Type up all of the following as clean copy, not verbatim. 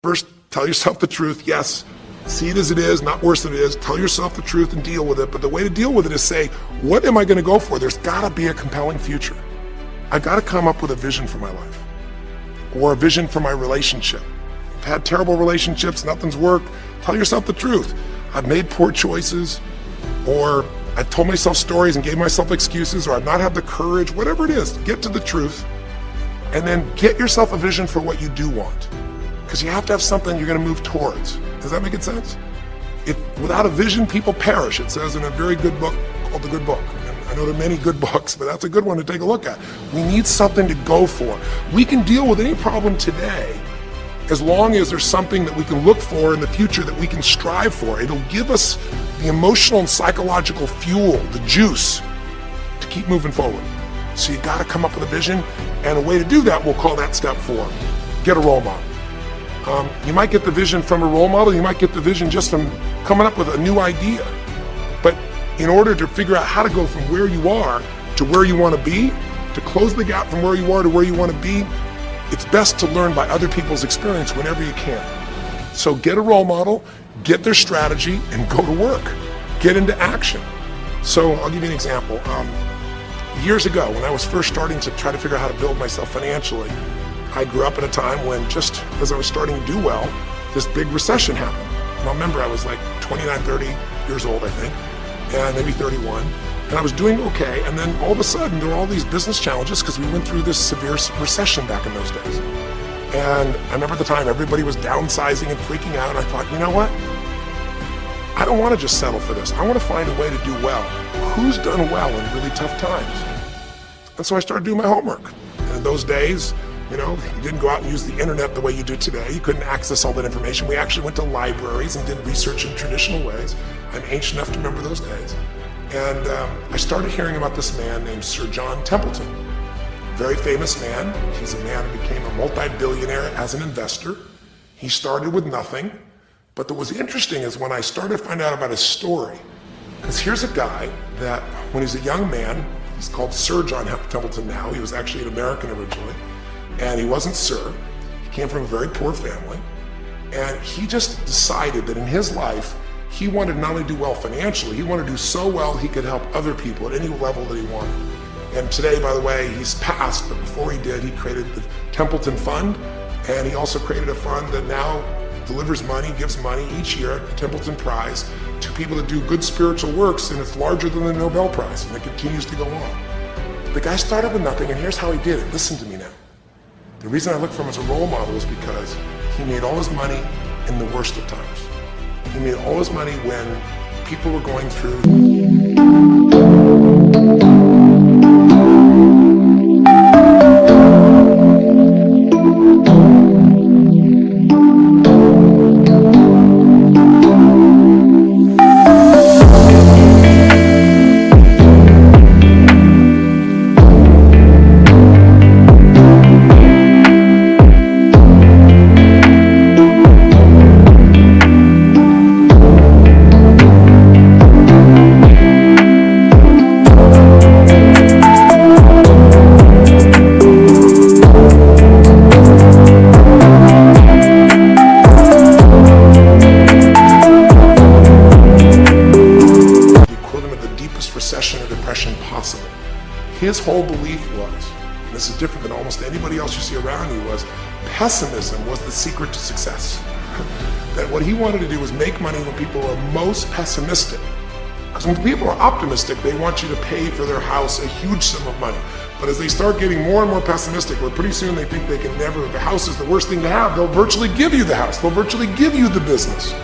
First, tell yourself the truth. Yes, see it as it is, not worse than it is. Tell yourself the truth and deal with it. But the way to deal with it is say, what am I going to go for? There's got to be a compelling future. I've got to come up with a vision for my life or a vision for my relationship. I've had terrible relationships, nothing's worked. Tell yourself the truth. I've made poor choices, or I told myself stories and gave myself excuses, or I've not had the courage, whatever it is. Get to the truth and then get yourself a vision for what you do want. Because you have to have something you're going to move towards. Does that make sense? Without a vision, people perish. It says in a very good book called The Good Book. And I know there are many good books, but that's a good one to take a look at. We need something to go for. We can deal with any problem today as long as there's something that we can look for in the future that we can strive for. It'll give us the emotional and psychological fuel, the juice, to keep moving forward. So you got to come up with a vision, and a way to do that, we'll call that step 4. Get a role model. You might get the vision from a role model, you might get the vision just from coming up with a new idea. But in order to figure out how to go from where you are to where you want to be, to close the gap from where you are to where you want to be, it's best to learn by other people's experience whenever you can. So get a role model, get their strategy, and go to work. Get into action. So I'll give you an example. Years ago, when I was first starting to try to figure out how to build myself financially, I grew up at a time when, just as I was starting to do well, this big recession happened. And I remember I was like 29, 30 years old, I think, and maybe 31. And I was doing okay, and then all of a sudden there were all these business challenges because we went through this severe recession back in those days. And I remember at the time everybody was downsizing and freaking out, and I thought, you know what? I don't want to just settle for this. I want to find a way to do well. Who's done well in really tough times? And so I started doing my homework. And in those days, you know, you didn't go out and use the internet the way you do today. You couldn't access all that information. We actually went to libraries and did research in traditional ways. I'm ancient enough to remember those days. And I started hearing about this man named Sir John Templeton. Very famous man. He's a man who became a multi-billionaire as an investor. He started with nothing. But what was interesting is when I started to find out about his story, because here's a guy that when he's a young man, he's called Sir John Templeton now. He was actually an American originally. And he wasn't Sir. He came from a very poor family. And he just decided that in his life, he wanted to not only do well financially, he wanted to do so well he could help other people at any level that he wanted. And today, by the way, he's passed, but before he did, he created the Templeton Fund, and he also created a fund that now delivers money, gives money each year, the Templeton Prize, to people that do good spiritual works, and it's larger than the Nobel Prize, and it continues to go on. The guy started with nothing, and here's how he did it. Listen to me now. The reason I look for him as a role model is because he made all his money in the worst of times. He made all his money when people were going through recession or depression possible. His whole belief was, and this is different than almost anybody else you see around you, was pessimism was the secret to success. That what he wanted to do was make money when people are most pessimistic. Because when people are optimistic, they want you to pay for their house a huge sum of money. But as they start getting more and more pessimistic, where pretty soon they think they can never, the house is the worst thing to have, they'll virtually give you the house. They'll virtually give you the business.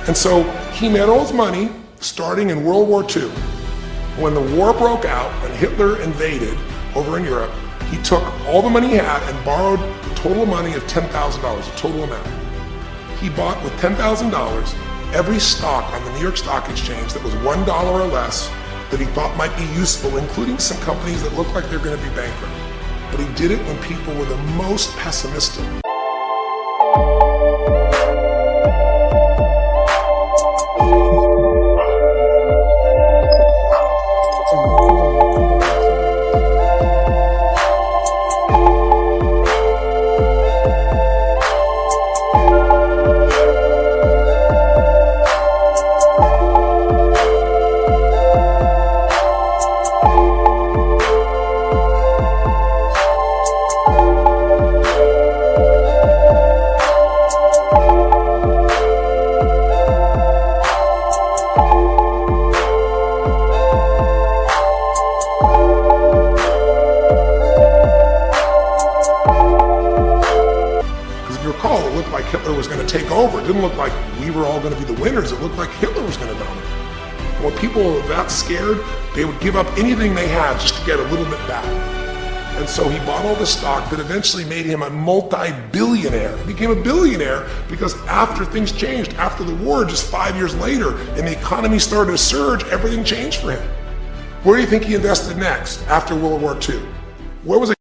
And so he made all his money starting in World War II. When the war broke out, when Hitler invaded over in Europe, he took all the money he had and borrowed a total money of $10,000, a total amount. He bought with $10,000 every stock on the New York Stock Exchange that was $1 or less that he thought might be useful, including some companies that looked like they're going to be bankrupt. But he did it when people were the most pessimistic. It looked like Hitler was going to take over. It didn't look like we were all going to be the winners. It looked like Hitler was going to dominate. And when people were that scared, they would give up anything they had just to get a little bit back. And so he bought all the stock that eventually made him a multi-billionaire. He became a billionaire because after things changed, after the war, just 5 years later, and the economy started to surge, everything changed for him. Where do you think he invested next after World War II? Where was